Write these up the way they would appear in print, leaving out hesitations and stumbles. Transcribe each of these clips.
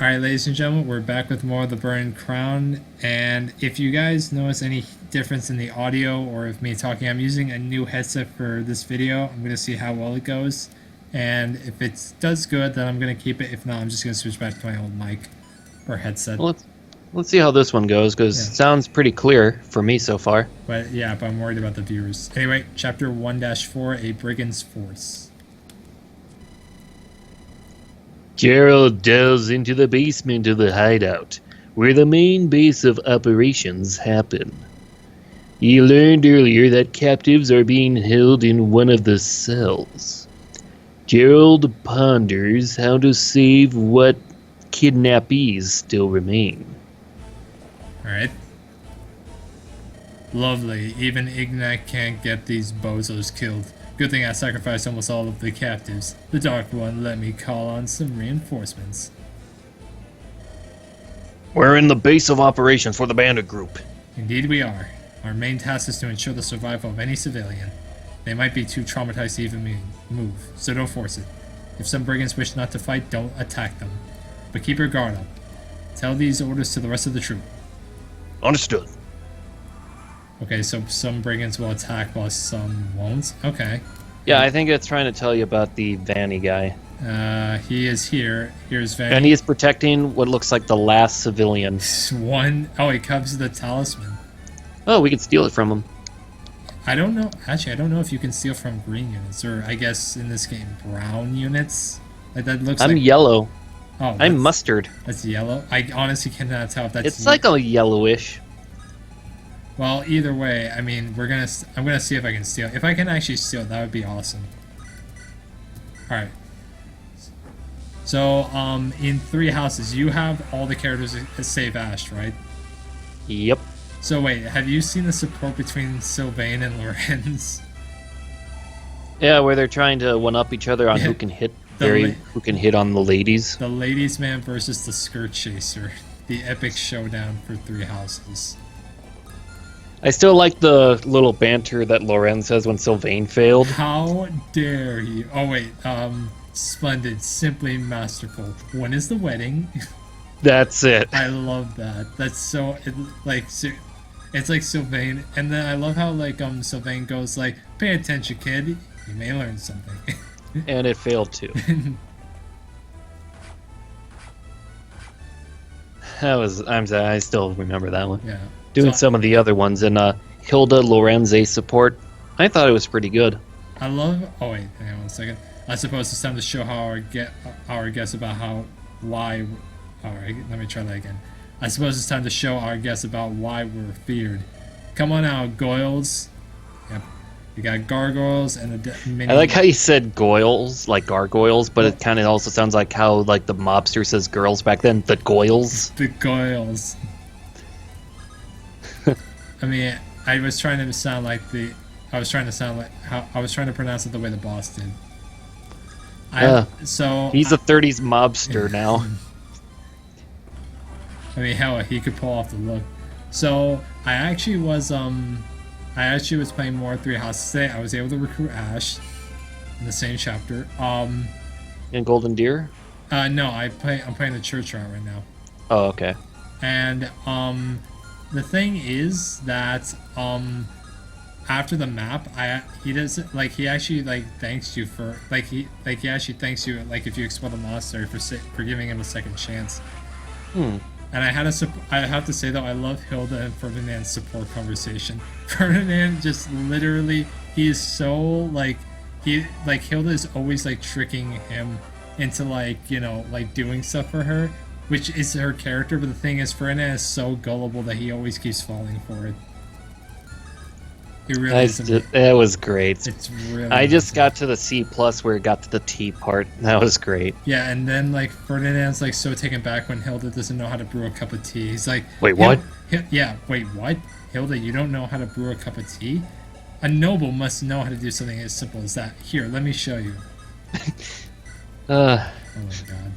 Alright, ladies and gentlemen, we're back with more of the Burning Crown. And if you guys notice any difference in the audio or if me talking, I'm using a new headset for this video. I'm going to see how well it goes. And if it does good, then I'm going to keep it. If not, I'm just going to switch back to my old mic or headset. Well, let's see how this one goes, because it sounds pretty clear for me so far. But I'm worried about the viewers. Anyway, Chapter 1-4, A Brigand's Force. Gerald delves into the basement of the hideout, where the main base of operations happen. He learned earlier that captives are being held in one of the cells. Gerald ponders how to save what kidnappees still remain. Alright. Lovely. Even Ignat can't get these bozos killed. Good thing I sacrificed almost all of the captives. The Dark One let me call on some reinforcements. We're in the base of operations for the bandit group. Indeed we are. Our main task is to ensure the survival of any civilian. They might be too traumatized to even move, so don't force it. If some brigands wish not to fight, don't attack them. But keep your guard up. Tell these orders to the rest of the troop. Understood. Okay, so some brigands will attack while some won't? Okay. Yeah, I think it's trying to tell you about the Vanny guy. He is here. Here's Vanny. And he is protecting what looks like the last civilian. Oh, he comes the talisman. Oh, we could steal it from him. I don't know. Actually, I don't know if you can steal from green units, or I guess in this game, brown units. Like that looks I'm like... yellow. Oh, I'm mustard. That's yellow? I honestly cannot tell if that's... It's like a yellowish. Well, either way, I mean, I'm gonna see if I can steal. If I can actually steal, that would be awesome. Alright. So, in 3 houses, you have all the characters save Ash, right? Yep. So wait, have you seen the support between Sylvain and Lorenz? Yeah, where they're trying to one-up each other on who can hit on the ladies. The ladies man versus the skirt chaser. The epic showdown for 3 houses. I still like the little banter that Lorenz says when Sylvain failed. How dare you? Oh wait, splendid, simply masterful. When is the wedding? That's it. I love that. That's so it's like Sylvain, and then I love how Sylvain goes like, "Pay attention, kid. You may learn something." And it failed too. I still remember that one. Yeah. Doing some of the other ones, and Hilda Lorenze support, I thought it was pretty good. I love. Oh wait, hang on 1 second. I suppose it's time to show how our guess about why. All right, let me try that again. I suppose it's time to show our guess about why we're feared. Come on out, Goyles. Yep. You got gargoyles and I like how you said goyles, like gargoyles, but it kind of also sounds like how like the mobster says girls back then. The goyles. The goyles. I mean, I was trying to pronounce it the way the boss did. He's a 30s mobster now. I mean, hell, he could pull off the look. So I actually was playing more 3 houses today. I was able to recruit Ash in the same chapter. In Golden Deer? No, I'm playing the church route right now. Oh, okay. And the thing is that after the map, he actually thanks you for he actually thanks you if you expel the monastery for giving him a second chance. And I have to say though, I love Hilda and Ferdinand's support conversation. Ferdinand just literally, he is so Hilda is always tricking him into doing stuff for her, which is her character. But the thing is, Ferdinand is so gullible that he always keeps falling for it. It really is. That was great. It's really. I just got to the C+ where it got to the T part. That was great. Yeah, and then Ferdinand's so taken back when Hilda doesn't know how to brew a cup of tea. He's like, wait, what? Yeah, wait, what? Hilda, you don't know how to brew a cup of tea? A noble must know how to do something as simple as that. Here, let me show you. Oh my god.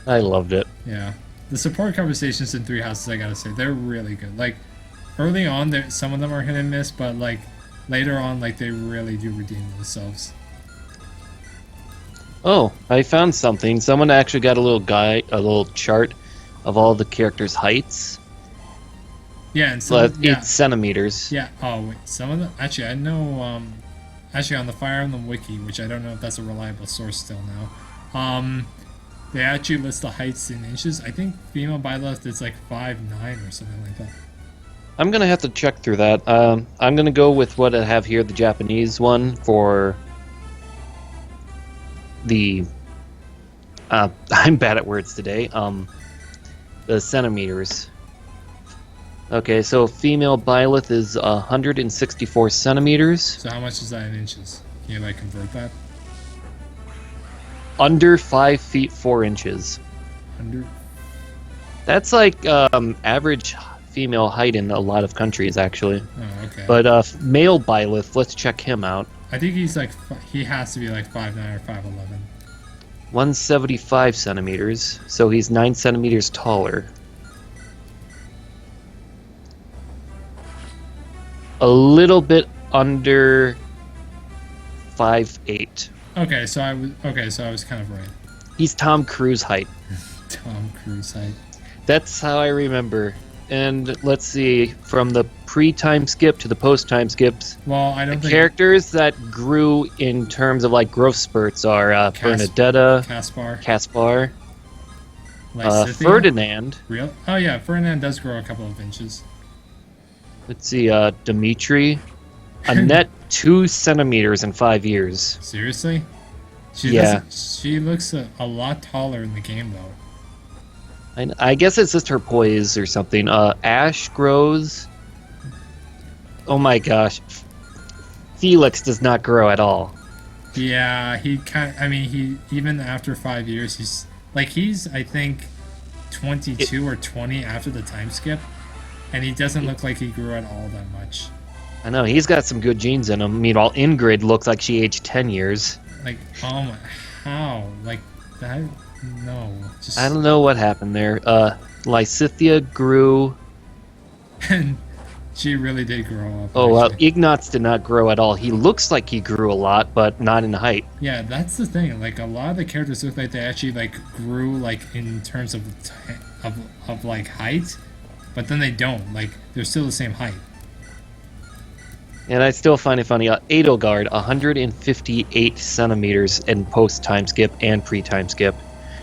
I loved it. Yeah. The support conversations in 3 houses, I gotta say, they're really good. Early on, some of them are hit and miss, but later on, they really do redeem themselves. Oh, I found something. Someone actually got a little chart of all the characters' heights. Yeah, and Well, some, 8 centimeters. yeah. Oh wait, some of the actually I know. Actually on the Fire Emblem wiki, which I don't know if that's a reliable source still now. They actually list the heights in inches. I think female Byleth is like 5'9" or something like that. I'm gonna have to check through that. I'm gonna go with what I have here, the Japanese one for the. I'm bad at words today. The centimeters. Okay, so female Byleth is 164 centimeters. So how much is that in inches? Can you like convert that? Under 5 feet 4 inches. 100. That's like average female height in a lot of countries, actually. Oh, okay. But male Byleth, let's check him out. I think he's like he has to be like 5'9" or 5'11". 175 centimeters, so he's 9 centimeters taller. A little bit under 5'8". So I was kind of right. He's Tom Cruise height. Tom Cruise height. That's how I remember. And let's see, from the pre-time skip to the post-time skips, Well, I don't think characters that grew in terms of like growth spurts are Bernadetta, Caspar, Lysithea? Ferdinand. Real? Oh yeah, Ferdinand does grow a couple of inches. Let's see, Dimitri. A net 2 centimeters in 5 years. Seriously? Yeah. She looks a lot taller in the game though. I guess it's just her poise or something. Ash grows. Oh my gosh. Felix does not grow at all. Yeah, he even after 5 years, he's I think 22 or 20 after the time skip, and he doesn't look like he grew at all that much. I know, he's got some good genes in him. Meanwhile, Ingrid looks like she aged 10 years. Like, oh my, how? Like, that, no. Just, I don't know what happened there. Lysithea grew. And she really did grow up. Oh, well, Ignatz did not grow at all. He looks like he grew a lot, but not in height. Yeah, that's the thing. Like, a lot of the characters look like they actually, like, grew, like, in terms of like, height, but then they don't. Like, they're still the same height. And I still find it funny. Edelgard, 158 centimeters in post-time skip and pre-time skip.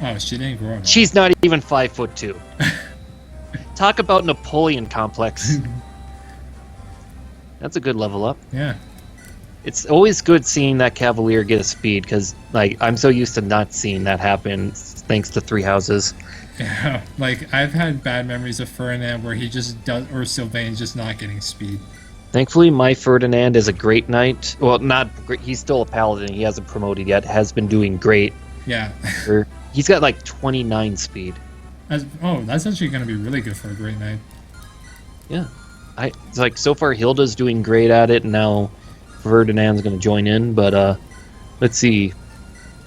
Oh, she didn't grow at all. She's not even 5'2". Talk about Napoleon complex. That's a good level up. Yeah. It's always good seeing that Cavalier get a speed, because like I'm so used to not seeing that happen thanks to Three Houses. Yeah, like I've had bad memories of Ferdinand where he just does, or Sylvain just not getting speed. Thankfully, my Ferdinand is a great knight. Well, not great. He's still a paladin. He hasn't promoted yet. Has been doing great. Yeah. He's got like 29 speed. That's actually going to be really good for a great knight. Yeah. It's like so far Hilda's doing great at it, and now Ferdinand's going to join in. But let's see.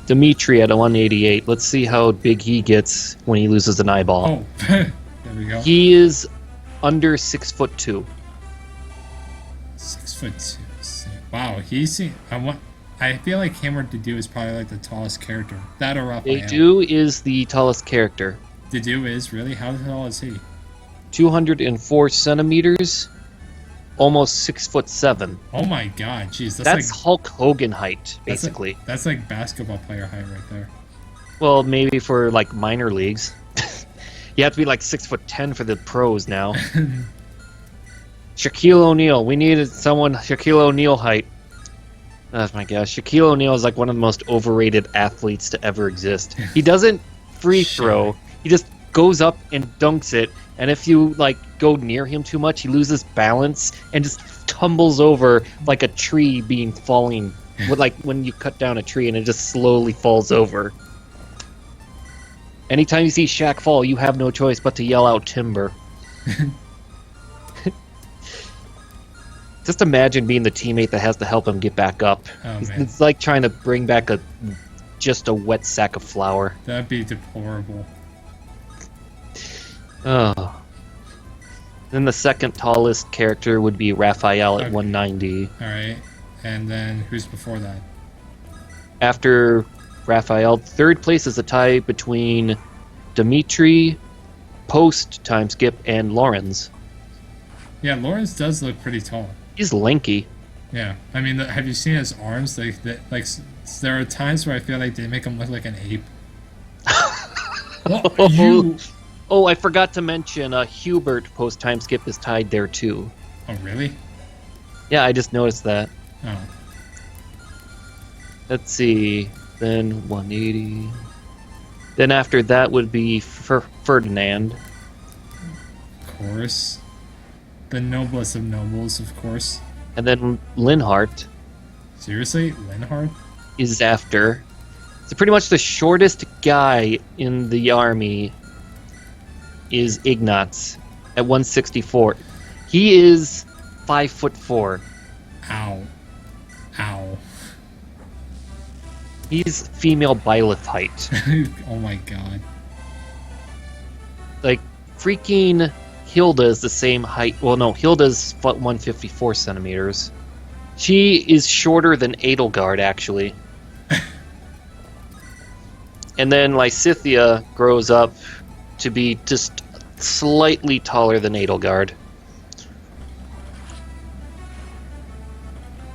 Dimitri at 188. Let's see how big he gets when he loses an eyeball. Oh, there we go. He is under 6'2". 6'2". Wow, I feel like him or Dedue is probably like the tallest character. That or Raphael. Dedue is the tallest character. Dedue is? Really? How tall is he? 204 centimeters, almost 6'7". Oh my god, jeez. That's like Hulk Hogan height, basically. That's like basketball player height right there. Well, maybe for like minor leagues. You have to be like 6'10" for the pros now. Shaquille O'Neal. We needed someone Shaquille O'Neal height. Oh my gosh. Shaquille O'Neal is like one of the most overrated athletes to ever exist. He doesn't free throw. He just goes up and dunks it. And if you like go near him too much, he loses balance and just tumbles over like a tree falling. Like when you cut down a tree and it just slowly falls over. Anytime you see Shaq fall, you have no choice but to yell out timber. Just imagine being the teammate that has to help him get back up. Oh, it's like trying to bring back just a wet sack of flour. That'd be deplorable. Oh. Then the second tallest character would be Raphael at 190. Alright. And then who's before that? After Raphael. Third place is a tie between Dimitri, post time skip, and Lawrence. Yeah, Lawrence does look pretty tall. He's lanky. Yeah, I mean, have you seen his arms? There are times where I feel like they make him look like an ape. What? You? Oh, I forgot to mention Hubert post time skip is tied there too. Oh, really? Yeah, I just noticed that. Oh. Let's see. Then 180. Then after that would be Ferdinand. Of course. The noblest of nobles, of course. And then Linhart Seriously? Linhart? is after. So pretty much the shortest guy in the army is Ignatz at 164. He is 5'4". Ow. Ow. He's female Byleth height. Oh my god. Like, freaking Hilda is the same height. Well, no, Hilda's 154 centimeters. She is shorter than Edelgard, actually. And then Lysithea grows up to be just slightly taller than Edelgard.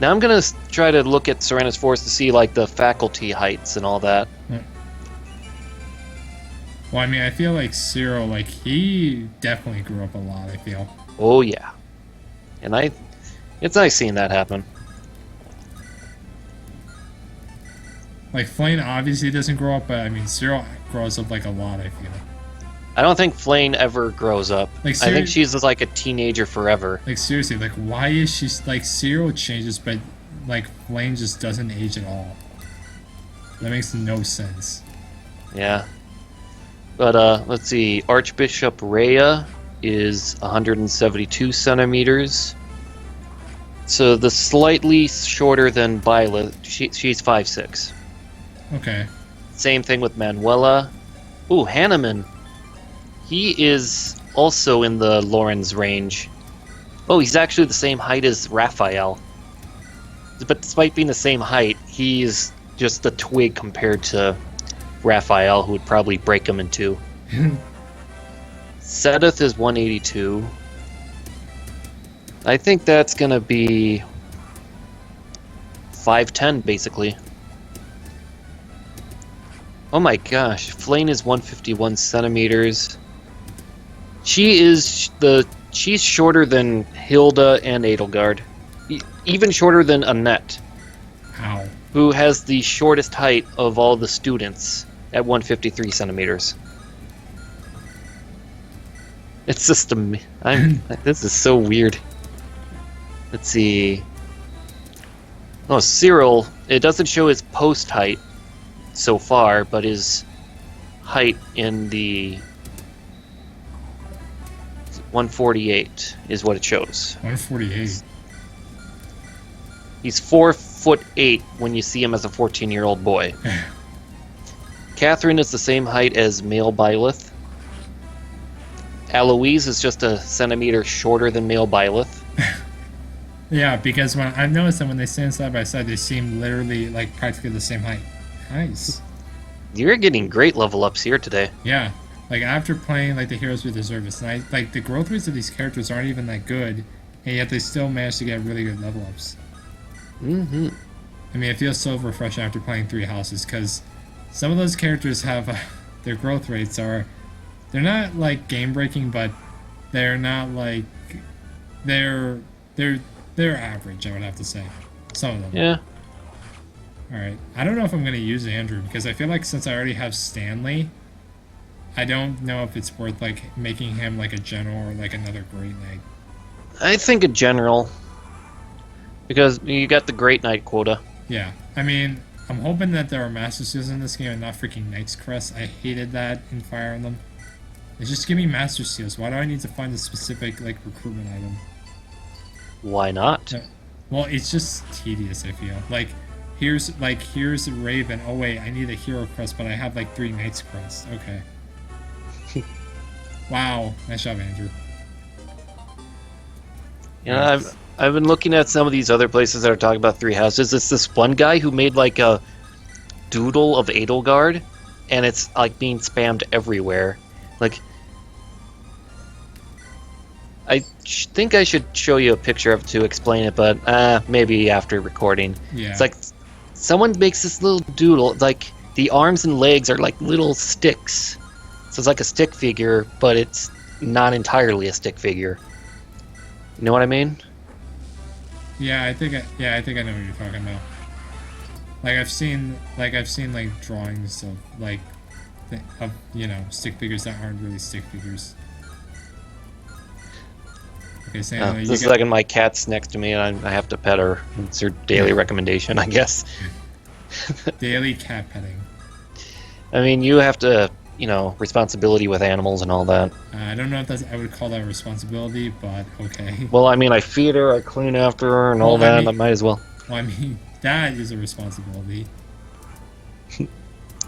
Now I'm gonna try to look at Serenus Force to see like the faculty heights and all that. Well, I mean, I feel like Cyril, like, he definitely grew up a lot, I feel. Oh yeah, and it's nice seeing that happen. Like, Flame obviously doesn't grow up, but I mean, Cyril grows up like a lot, I feel. I don't think Flane ever grows up. Like, I think she's just like a teenager forever. Like, seriously, like, why is she, like, Cyril changes, but, like, Flame just doesn't age at all? That makes no sense. Yeah. But, let's see. Archbishop Rhea is 172 centimeters. So the slightly shorter than Bila, she's 5'6". Okay. Same thing with Manuela. Ooh, Hanneman. He is also in the Lorenz range. Oh, he's actually the same height as Raphael. But despite being the same height, he's just a twig compared to Raphael, who would probably break him in two. Sedith is 182. I think that's gonna be 5'10", basically. Oh my gosh, Flane is 151 centimeters. She's shorter than Hilda and Edelgard. Even shorter than Annette. Ow. Who has the shortest height of all the students at 153 centimeters. It's just this is so weird. Let's see. Oh, Cyril, it doesn't show his post height so far, but his height in the 148 is what it shows. 148. He's 4'8" when you see him as a 14-year-old boy. Catherine is the same height as male Byleth. Eloise is just a centimeter shorter than male Byleth. Yeah, because when I've noticed that when they stand side by side, they seem literally like practically the same height. Nice. You're getting great level ups here today. Yeah, like after playing like the Heroes We Deserve, it's nice. Like the growth rates of these characters aren't even that good, and yet they still manage to get really good level ups. Mm-hmm. I mean, it feels so refreshing after playing 3 houses because some of those characters have their growth rates are, they're not like game breaking, but they're not like they're average. I would have to say some of them. Yeah. All right. I don't know if I'm gonna use Andrew because I feel like since I already have Stanley, I don't know if it's worth like making him like a general or like another Great Knight. I think a general. Because you got the Great Knight quota. Yeah. I mean, I'm hoping that there are Master Seals in this game and not freaking Knight's Crest. I hated that in Fire Emblem. It's just give me Master Seals. Why do I need to find a specific like recruitment item? Why not? Well, it's just tedious, I feel. Like here's Raven. Oh wait, I need a Hero Crest, but I have like 3 Knight's Crest. Okay. Wow. Nice job, Andrew. Yeah, I've been looking at some of these other places that are talking about 3 houses. It's this one guy who made like a doodle of Edelgard, and it's like being spammed everywhere. Like, I think I should show you a picture of it to explain it, but maybe after recording. Yeah. It's like someone makes this little doodle. Like the arms and legs are like little sticks, so it's like a stick figure, but it's not entirely a stick figure. You know what I mean? Yeah, I think I know what you're talking about. Like I've seen like drawings of like of stick figures that aren't really stick figures. Okay, Sam, This is like my cat's next to me, and I have to pet her. It's her daily recommendation, I guess. Daily cat petting. I mean, you have to, responsibility with animals and all that. I don't know if I would call that responsibility, but okay. Well, I mean, I feed her, I clean after her, and all that. I might as well. Well, I mean, that is a responsibility.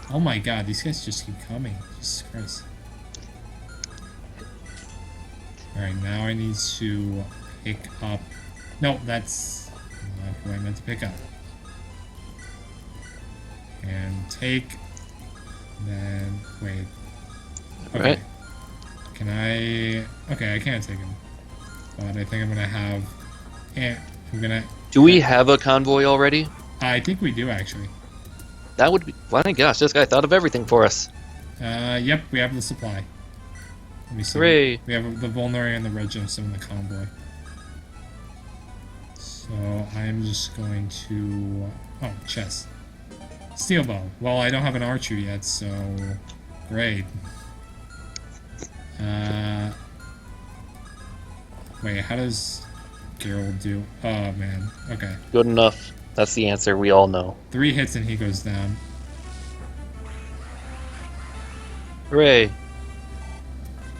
Oh my god, these guys just keep coming. Jesus Christ. Alright, now I need to pick up... No, that's not who I meant to pick up. And take... Then... Wait. Okay. Right. Can I... Okay, I can't take him. But I think I'm gonna have... And I'm gonna... Do we have a convoy already? I think we do, actually. That would be... My gosh, this guy thought of everything for us. Yep, we have the supply. Let me see. Hooray. We have the Volnari and the Red Gemstone in the convoy. So I'm just going to... Oh, chest. Steel bow. Well, I don't have an archer yet, so... Great. Wait, how does Gargoyle do? Oh, man. Okay. Good enough. That's the answer we all know. 3 hits and he goes down. Hooray.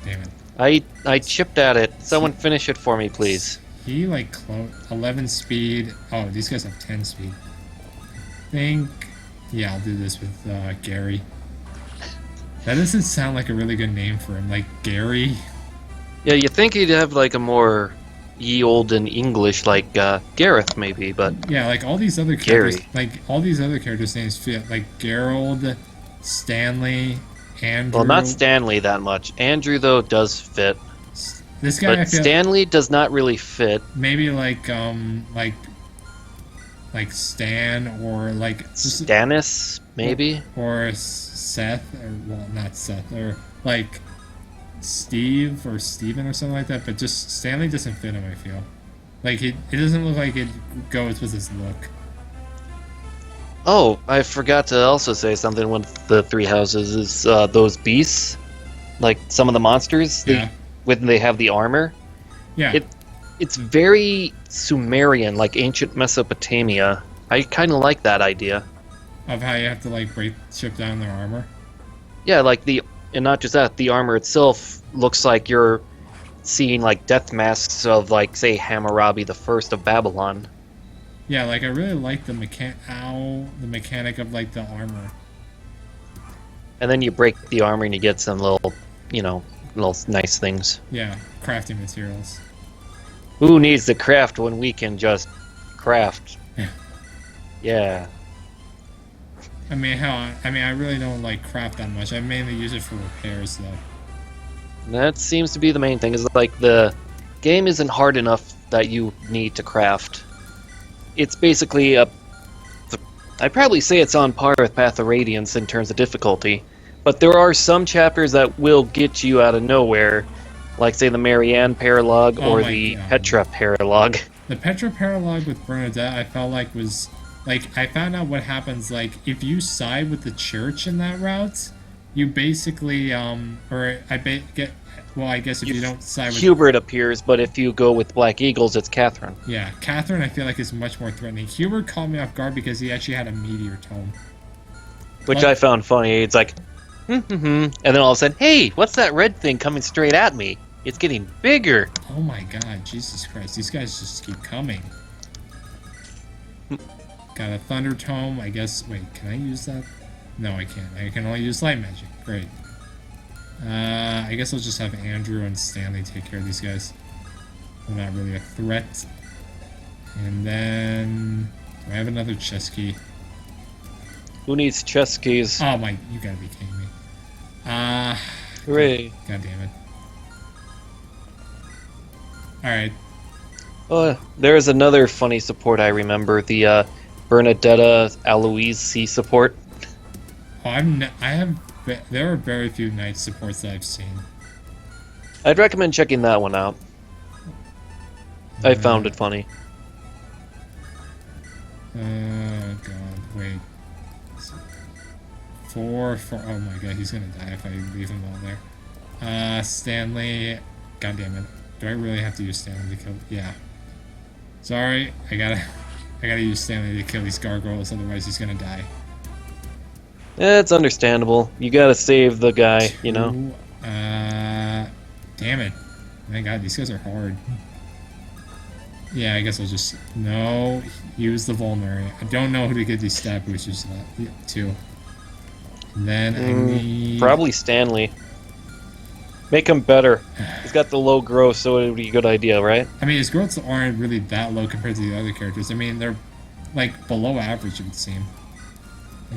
Damn it. I chipped at it. Someone finish it for me, please. He, like, 11 speed. Oh, these guys have 10 speed. I think... Yeah, I'll do this with Gary. That doesn't sound like a really good name for him. Like, Gary? Yeah, you think he'd have, like, a more ye olden English, like, Gareth, maybe, but... Yeah, like, all these other characters... Gary. Like, all these other characters' names fit. Like, Gerald, Stanley, Andrew... Well, not Stanley that much. Andrew, though, does fit. This guy, But Stanley does not really fit. Maybe, like Stan, or, like... Stannis, maybe? Or Seth, or, well, not Seth, or, like... Steve or Steven or something like that, but just Stanley doesn't fit him, I feel. Like, it doesn't look like it goes with his look. Oh, I forgot to also say something with the 3 houses is those beasts, like some of the monsters, Yeah. when they have the armor. Yeah. It's very Sumerian, like ancient Mesopotamia. I kind of like that idea. Of how you have to, like, chip down their armor. Yeah, like and not just that, the armor itself looks like you're seeing like death masks of, like, say, Hammurabi the First of Babylon. Yeah, like, I really like the mechanic of, like, the armor. And then you break the armor and you get some little, little nice things. Yeah, crafting materials. Who needs to craft when we can just craft? Yeah. Yeah. I mean, I really don't like craft that much. I mainly use it for repairs, though. That seems to be the main thing, is like the game isn't hard enough that you need to craft. It's basically I'd probably say it's on par with Path of Radiance in terms of difficulty, but there are some chapters that will get you out of nowhere, like, say, the Marianne Paralogue or the God. Petra Paralogue. The Petra Paralogue with Bernadette, I felt like was... Like, I found out what happens, like, if you side with the church in that route, you basically, I guess if you don't side with... Hubert appears, but if you go with Black Eagles, it's Catherine. Yeah, Catherine, I feel like, is much more threatening. Hubert caught me off guard because he actually had a meteor tome. Which I found funny. It's like, and then all of a sudden, hey, what's that red thing coming straight at me? It's getting bigger. Oh my god, Jesus Christ, these guys just keep coming. Got a Thunder Tome, I guess. Wait, can I use that? No, I can't. I can only use Light Magic. Great. I guess I'll just have Andrew and Stanley take care of these guys. They're not really a threat. And then... Do I have another chest key? Who needs chess keys? Oh my, you gotta be kidding me. God, Hooray. God damn it. Alright. Oh, there's another funny support I remember. The Bernadetta Eloise C support. Oh, there are very few knight supports that I've seen. I'd recommend checking that one out. I found it funny. Oh god, wait. Four, oh my god, he's gonna die if I leave him all there. Stanley, god damn it. Do I really have to use Stanley to kill? Yeah. Sorry, I gotta use Stanley to kill these gargoyles, otherwise he's gonna die. It's understandable. You gotta save the guy, you know? Damn it. My god, these guys are hard. Yeah, I guess I'll just... No, use the Vulnerary. I don't know who to get these stat boosters to. And then I need... Probably Stanley. Make him better. He's got the low growth, so it would be a good idea, right? I mean, his growths aren't really that low compared to the other characters. I mean, they're, like, below average, it would seem.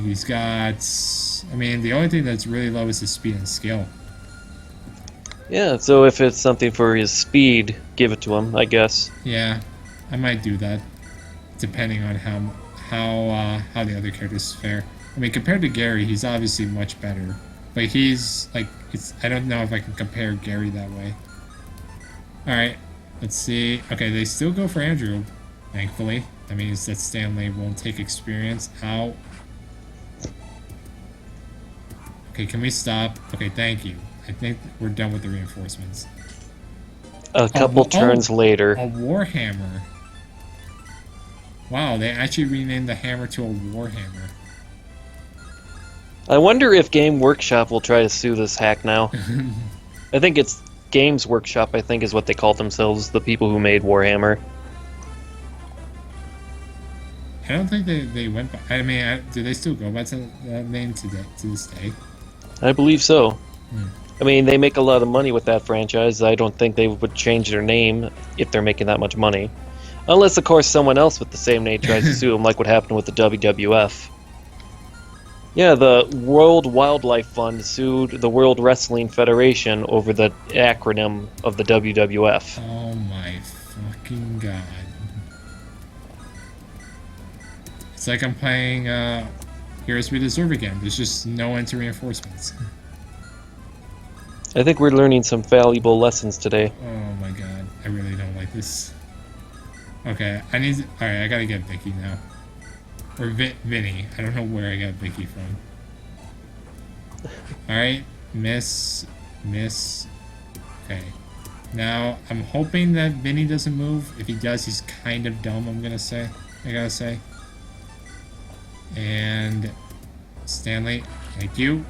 He's got... I mean, the only thing that's really low is his speed and skill. Yeah, so if it's something for his speed, give it to him, I guess. Yeah, I might do that, depending on how the other characters fare. I mean, compared to Gary, he's obviously much better, but he's like I don't know if I can compare Gary that way. All right, let's see. Okay, they still go for Andrew, thankfully. That means that Stanley won't take experience. Ow. Okay, can we stop? Okay, thank you. I think we're done with the reinforcements. A couple turns later. A Warhammer. Wow, they actually renamed the hammer to a Warhammer. I wonder if Game Workshop will try to sue this hack now. I think it's Games Workshop, I think is what they call themselves, the people who made Warhammer. I don't think they went by... I mean, do they still go by that name to this day? I believe so. I mean, they make a lot of money with that franchise. I don't think they would change their name if they're making that much money. Unless, of course, someone else with the same name tries to sue them, like what happened with the WWF. Yeah, the World Wildlife Fund sued the World Wrestling Federation over the acronym of the WWF. Oh my fucking god. It's like I'm playing Heroes We Deserve again. There's just no end to reinforcements. I think we're learning some valuable lessons today. Oh my god, I really don't like this. Okay, alright, I gotta get Vicky now. Or Vinny. I don't know where I got Vicky from. Alright, miss. Okay. Now, I'm hoping that Vinny doesn't move. If he does, he's kind of dumb, I gotta say. And Stanley, thank you.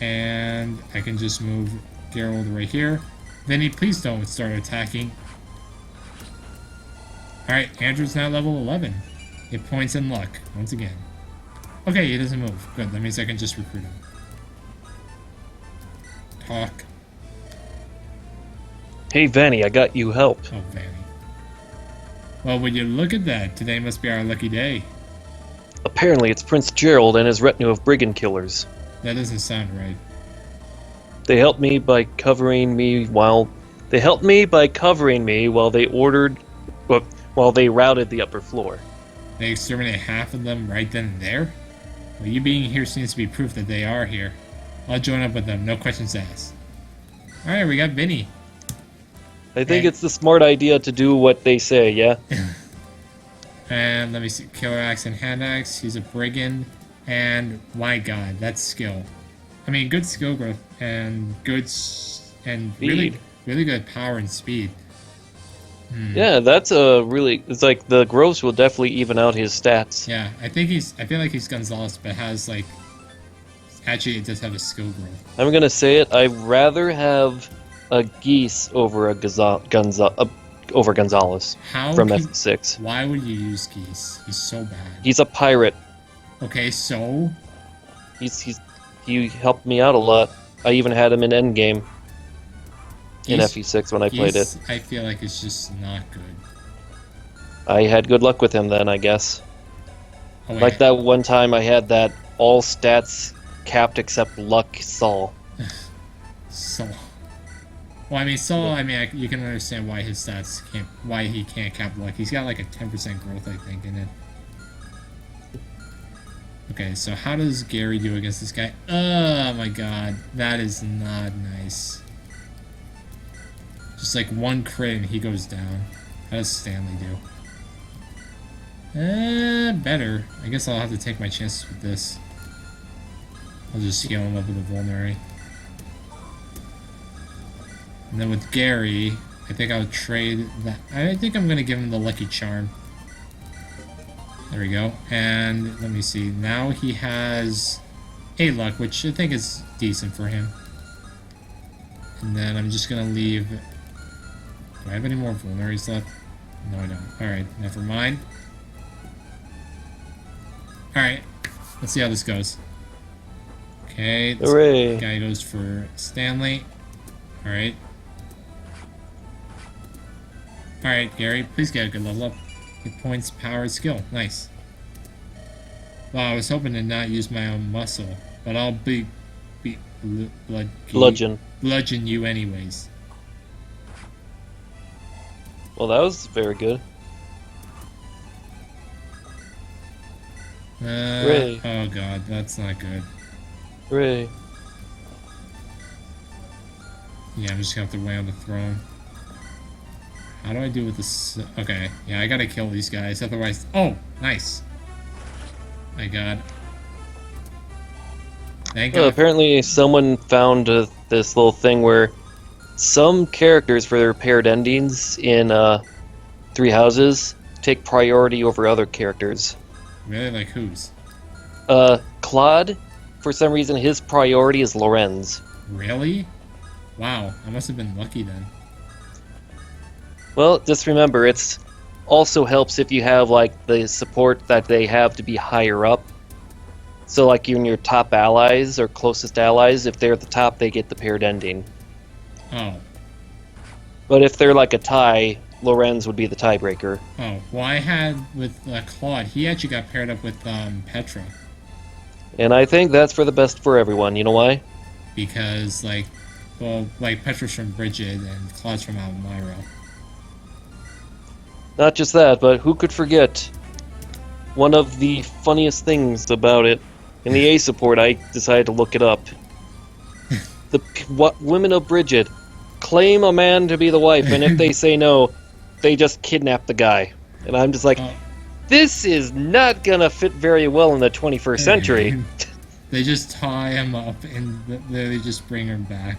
And I can just move Gerald right here. Vinny, please don't start attacking. Alright, Andrew's now level 11. Hit points and luck, once again. Okay, he doesn't move. Good, that means I can just recruit him. Talk. Hey, Vanny, I got you help. Oh, Vanny. Well, would you look at that? Today must be our lucky day. Apparently, it's Prince Gerald and his retinue of brigand killers. That doesn't sound right. They helped me by covering me while they routed the upper floor. They exterminate half of them right then and there? Well, you being here seems to be proof that they are here. I'll join up with them, no questions asked. Alright, we got Vinny. I think it's the smart idea to do what they say, yeah? And let me see, Killer Axe and Hand Axe, he's a brigand. And my god, that's skill. I mean, good skill growth and really good power and speed. Yeah, that's it's like the growths will definitely even out his stats. Yeah, I feel like he's Gonzalez, but actually it does have a skill growth. I'm gonna say it, I'd rather have a Geese over over Gonzalez from F6. Why would you use Geese? He's so bad. He's a pirate. Okay, so? He helped me out a lot. I even had him in endgame in FE6 when I played it. I feel like it's just not good. I had good luck with him then, I guess. Oh, wait. Like that one time I had that all stats capped except luck Saul. Sol. Well, I mean, Sol. I mean, you can understand why his stats can't. Why he can't cap luck. He's got like a 10% growth, I think, in it. Okay, so how does Gary do against this guy? Oh my god, that is not nice. Just like one crit and he goes down. How does Stanley do? Better. I guess I'll have to take my chances with this. I'll just heal him up with a vulnerary. And then with Gary, I think I'll trade that. I think I'm gonna give him the Lucky Charm. There we go. And let me see. Now he has 8 luck, which I think is decent for him. And then I'm just gonna leave. Do I have any more vulneraries left? No, I don't. Alright, never mind. Alright, let's see how this goes. Okay, this Hooray. guy goes for Stanley. Alright. Alright, Gary, please get a good level up. Hit points, power, skill. Nice. Wow, I was hoping to not use my own muscle, but I'll bludgeon you anyways. Well, that was very good. Hooray. Oh god, that's not good. Hooray. Yeah, I'm just gonna have to wait on the throne. How do I do with this? Okay, yeah, I gotta kill these guys, otherwise... Oh, nice. My god. Thank Well, god. apparently someone found this little thing where some characters for their paired endings in Three Houses take priority over other characters. Really? Like whose? Claude, for some reason, his priority is Lorenz. Really? Wow, I must have been lucky then. Well, just remember, it's also helps if you have like the support that they have to be higher up. So like in your top allies or closest allies, if they're at the top, they get the paired ending. Oh. But if they're like a tie, Lorenz would be the tiebreaker. Oh, well I had with Claude, he actually got paired up with Petra. And I think that's for the best for everyone. You know why? Because like, well, like Petra's from Bridget and Claude's from Almyra. Not just that, but who could forget one of the funniest things about it? In the A support, I decided to look it up. What women of Bridget claim a man to be the wife, and if they say no, they just kidnap the guy. And I'm just like, this is not gonna fit very well in the 21st century. They just tie him up and they just bring him back.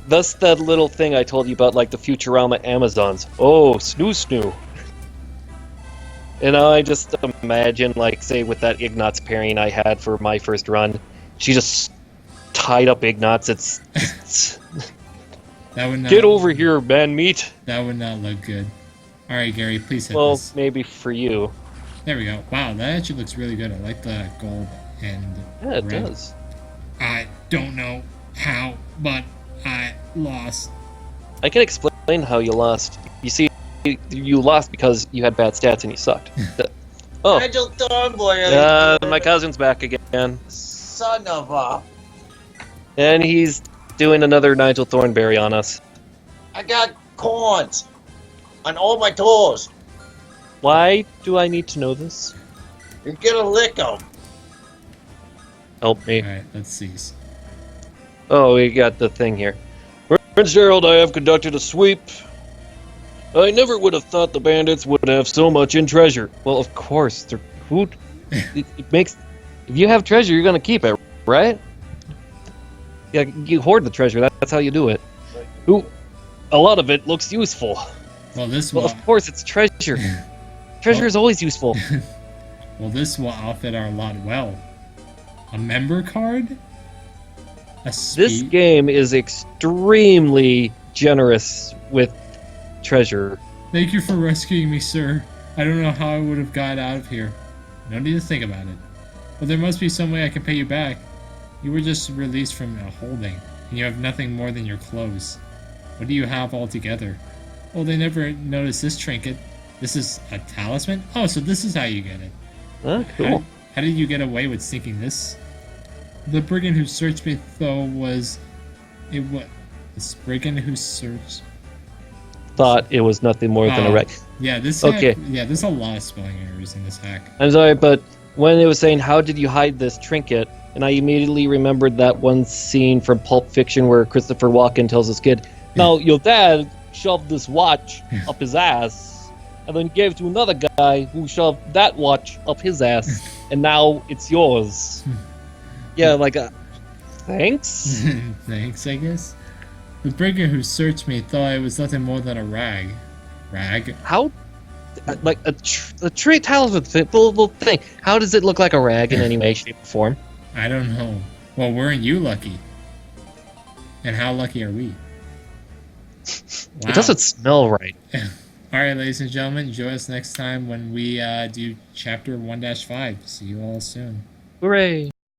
Thus that little thing I told you about, like the Futurama Amazons. Oh, snoo snoo. And I just imagine, like, say with that Ignatz pairing I had for my first run, she just tied up Ignatz. That would not, Get over here, man meat. That would not look good. Alright, Gary, please hit Well, this. maybe for you. There we go. Wow, that actually looks really good. I like the gold and Yeah, it red. does. I don't know how, but I lost. I can explain how you lost. You see, you lost because you had bad stats and you sucked. Oh, Nigel Thornboy, my cousin's back again. son of a... And he's doing another Nigel Thornberry on us. I got corns on all my toes. Why do I need to know this? You get a lick 'em. Help me. Alright, let's cease. Oh, we got the thing here. Prince Gerald, I have conducted a sweep. I never would have thought the bandits would have so much in treasure. Well, of course. It makes... If you have treasure, you're gonna keep it, right? Yeah, you hoard the treasure. That's how you do it. Ooh, a lot of it looks useful. Well, this Well, will... of course, it's treasure. Treasure is always useful. Well, this will outfit our lot well. A member card? This game is extremely generous with treasure. Thank you for rescuing me, sir. I don't know how I would have got out of here. No need to think about it. But there must be some way I can pay you back. You were just released from a holding, and you have nothing more than your clothes. What do you have altogether? Well, they never noticed this trinket. This is a talisman? Oh, so this is how you get it. Oh, cool. How did you get away with sneaking this? The brigand who searched me, though, was... It was... This brigand who searched... Thought it was nothing more than a Oh, wreck. Yeah, this Okay. hack, yeah, there's a lot of spelling errors in this hack. I'm sorry, but when it was saying, how did you hide this trinket? And I immediately remembered that one scene from Pulp Fiction where Christopher Walken tells his kid, now, your dad shoved this watch up his ass, and then gave it to another guy who shoved that watch up his ass, and now it's yours. Yeah, like, thanks? Thanks, I guess. The brigand who searched me thought it was nothing more than a rag. Rag? How, like, a tree talisman thing, how does it look like a rag in any way, shape, or form? I don't know. Well, weren't you lucky? And how lucky are we? Wow. It doesn't smell right. Alright, ladies and gentlemen, join us next time when we do chapter 1-5. See you all soon. Hooray!